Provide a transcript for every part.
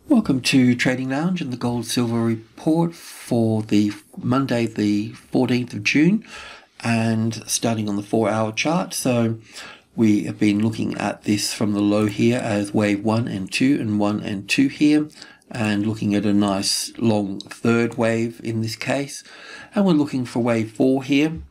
Welcome to Trading Lounge and the Gold Silver Report for the Monday the 14th of June, and starting on the 4-hour chart. So we have been looking at this from the low here as wave 1 and 2 and 1 and 2 here, and looking at a nice long third wave in this case, and we're looking for wave 4 here.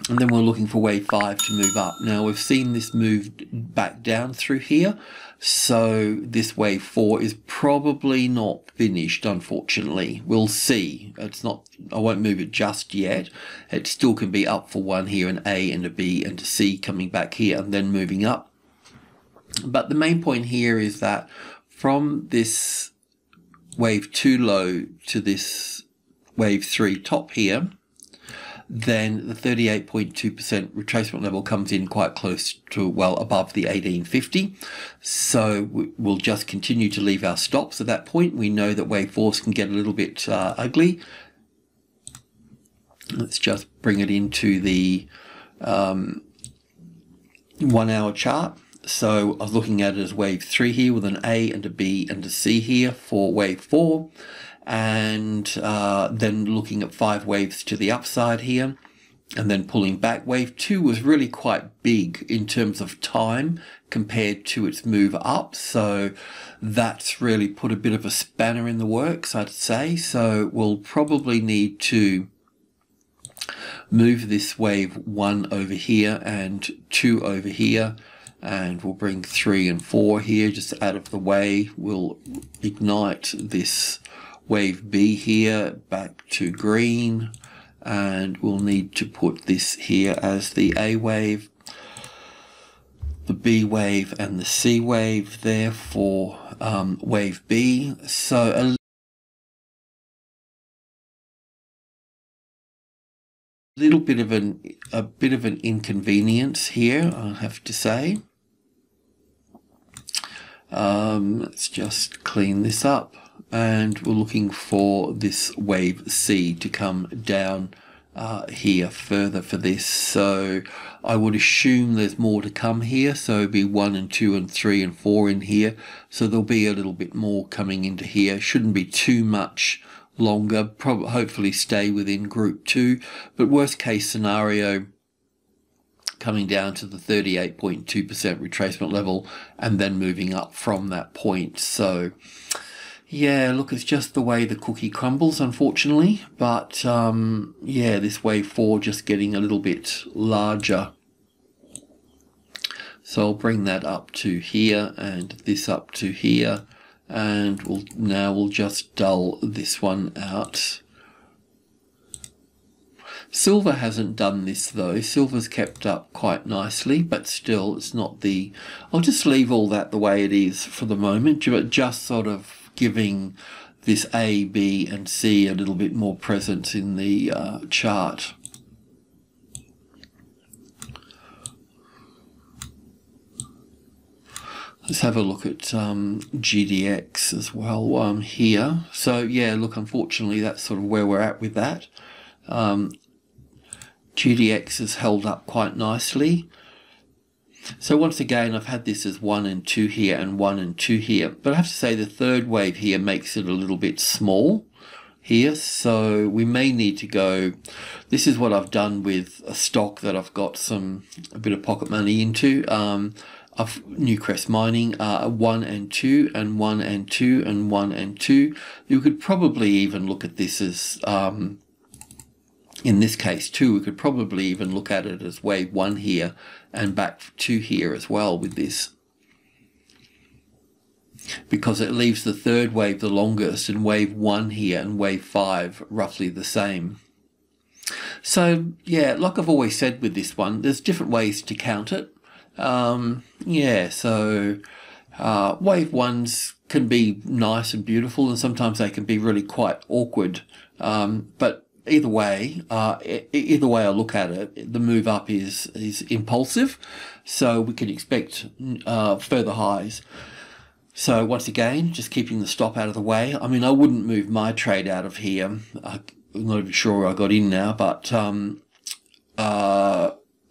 And then we're looking for wave 5 to move up. Now we've seen this move back down through here, so this wave 4 is probably not finished, unfortunately. We'll see. It's not, I won't move it just yet. It still can be up for one here, an A and a B and a C coming back here and then moving up. But the main point here is that from this wave 2 low to this wave 3 top here, then the 38.2% retracement level comes in quite close to, well, above the 1850. So we'll just continue to leave our stops at that point. We know that wave 4s can get a little bit ugly. Let's just bring it into the 1-hour chart. So I was looking at it as wave 3 here with an A and a B and a C here for wave 4. And then looking at 5 waves to the upside here, and then pulling back. Wave 2 was really quite big in terms of time compared to its move up, so that's really put a bit of a spanner in the works, I'd say. So we'll probably need to move this wave 1 over here and 2 over here, and we'll bring 3 and 4 here just out of the way. We'll ignite this wave B here back to green, and we'll need to put this here as the A wave, the B wave and the C wave there for wave B. So a little bit of an inconvenience here, I have to say. Let's just clean this up. And we're looking for this wave C to come down here further for this. So I would assume there's more to come here. So it'll be 1 and 2 and 3 and 4 in here. So there'll be a little bit more coming into here. Shouldn't be too much longer. Probably, hopefully stay within group 2. But worst case scenario, coming down to the 38.2% retracement level and then moving up from that point. So yeah, look, it's just the way the cookie crumbles, unfortunately. But yeah, this wave 4 just getting a little bit larger. So I'll bring that up to here and this up to here, and we'll just dull this one out. Silver hasn't done this though. Silver's kept up quite nicely, but still it's not the... I'll just leave all that the way it is for the moment, but just sort of giving this A, B and C a little bit more presence in the chart. Let's have a look at GDX as well while I'm here. So yeah, look, unfortunately that's sort of where we're at with that. GDX has held up quite nicely. So once again, I've had this as 1 and 2 here and 1 and 2 here. But I have to say the third wave here makes it a little bit small here. So we may need to go... This is what I've done with a stock that I've got a bit of pocket money into. Of Newcrest Mining, 1 and 2 and 1 and 2 and 1 and 2. You could probably even look at this as... in this case too, we could probably even look at it as wave 1 here and back 2 here as well with this, because it leaves the third wave the longest and wave 1 here and wave 5 roughly the same. So yeah, like I've always said with this one, there's different ways to count it. Yeah, so wave 1s can be nice and beautiful, and sometimes they can be really quite awkward, but either way I look at it, the move up is impulsive, so we can expect further highs. So once again, just keeping the stop out of the way. I mean, I wouldn't move my trade out of here. I'm not even sure where I got in now, but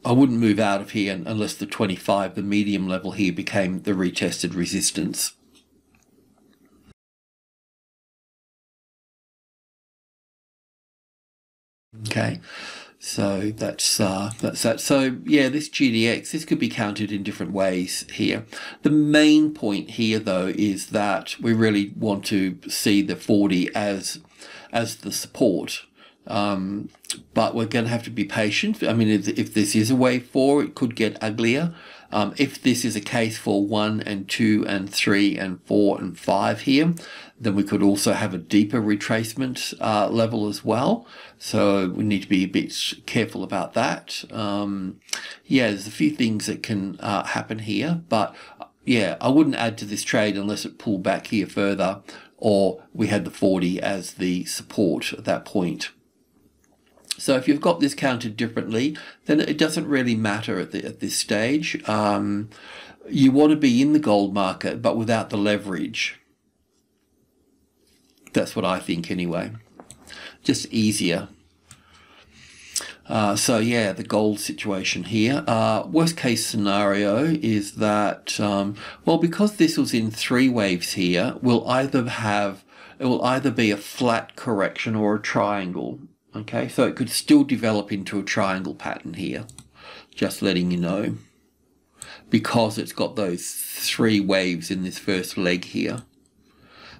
I wouldn't move out of here unless the 25, the medium level here, became the retested resistance. Okay, so that's that. So yeah, this GDX, this could be counted in different ways here. The main point here though is that we really want to see the 40 as the support. But we're going to have to be patient. I mean, if this is a wave 4, it could get uglier. If this is a case for 1 and 2 and 3 and 4 and 5 here, then we could also have a deeper retracement level as well. So we need to be a bit careful about that. Yeah, there's a few things that can happen here, but yeah, I wouldn't add to this trade unless it pulled back here further, or we had the 40 as the support at that point. So if you've got this counted differently, then it doesn't really matter at this stage. You want to be in the gold market, but without the leverage. That's what I think anyway. Just easier. So yeah, the gold situation here. Worst case scenario is that, well, because this was in 3 waves here, it will either be a flat correction or a triangle. Okay, so it could still develop into a triangle pattern here, just letting you know, because it's got those 3 waves in this first leg here.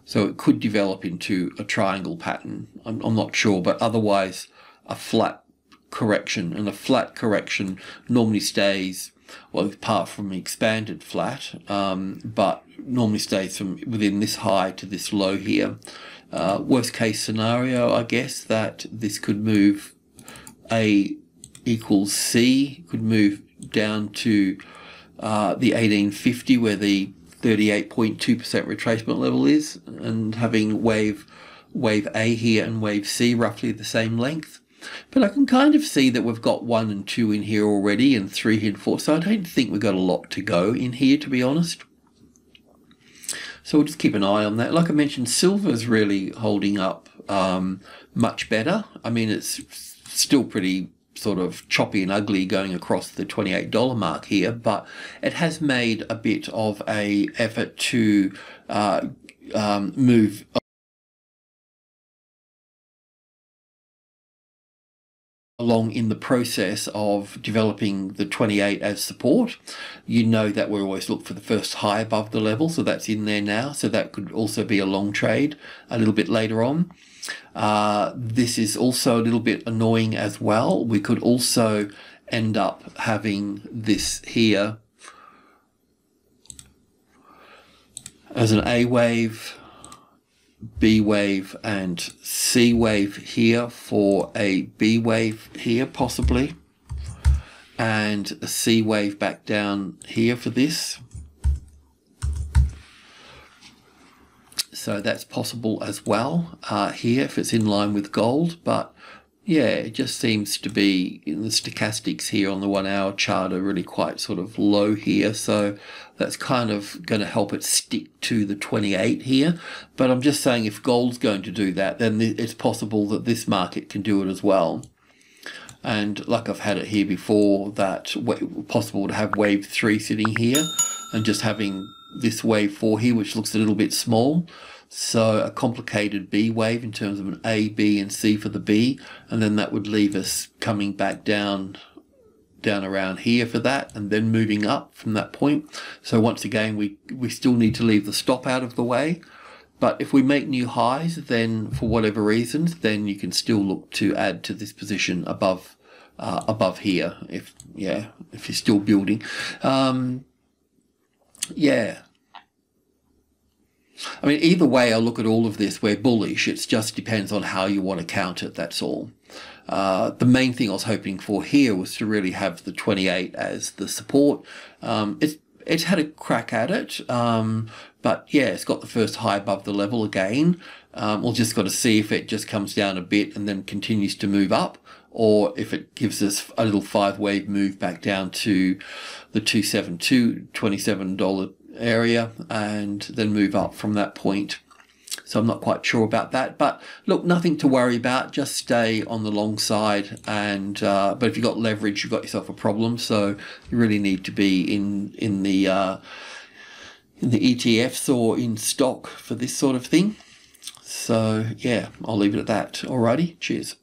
So it could develop into a triangle pattern. I'm not sure, but otherwise a flat correction, and a flat correction normally stays, well, apart from expanded flat, but normally stays from within this high to this low here. Worst case scenario, I guess, that this could move A equals C, could move down to the 1850 where the 38.2% retracement level is, and having wave A here and wave C roughly the same length. But I can kind of see that we've got 1 and 2 in here already, and 3 here and 4, so I don't think we've got a lot to go in here, to be honest. So we'll just keep an eye on that. Like I mentioned, silver's really holding up much better. I mean, it's still pretty sort of choppy and ugly going across the $28 mark here, but it has made a bit of a effort to move along in the process of developing the 28 as support. You know that we always look for the first high above the level, so that's in there now, so that could also be a long trade a little bit later on. This is also a little bit annoying as well. We could also end up having this here as an A wave, B wave and C wave here for a B wave here possibly, and a C wave back down here for this. So that's possible as well here if it's in line with gold, but yeah, it just seems to be in the stochastics here on the 1 hour chart are really quite sort of low here, so that's kind of going to help it stick to the 28 here. But I'm just saying, if gold's going to do that, then it's possible that this market can do it as well. And like I've had it here before, that possible to have wave 3 sitting here and just having this wave 4 here, which looks a little bit small. So a complicated B wave in terms of an A, B and C for the B, and then that would leave us coming back down around here for that, and then moving up from that point. So once again, we still need to leave the stop out of the way, but if we make new highs, then for whatever reasons, then you can still look to add to this position above here, if you're still building. Yeah, I mean, either way I look at all of this, we're bullish. It just depends on how you want to count it, that's all. The main thing I was hoping for here was to really have the 28 as the support. It's had a crack at it, but yeah, it's got the first high above the level again. We'll just got to see if it just comes down a bit and then continues to move up, or if it gives us a little 5 wave move back down to the 272, $27 area, and then move up from that point. So I'm not quite sure about that, but look, nothing to worry about. Just stay on the long side, and but if you've got leverage, you've got yourself a problem. So you really need to be in the ETFs or in stock for this sort of thing. So yeah, I'll leave it at that. Alrighty, cheers.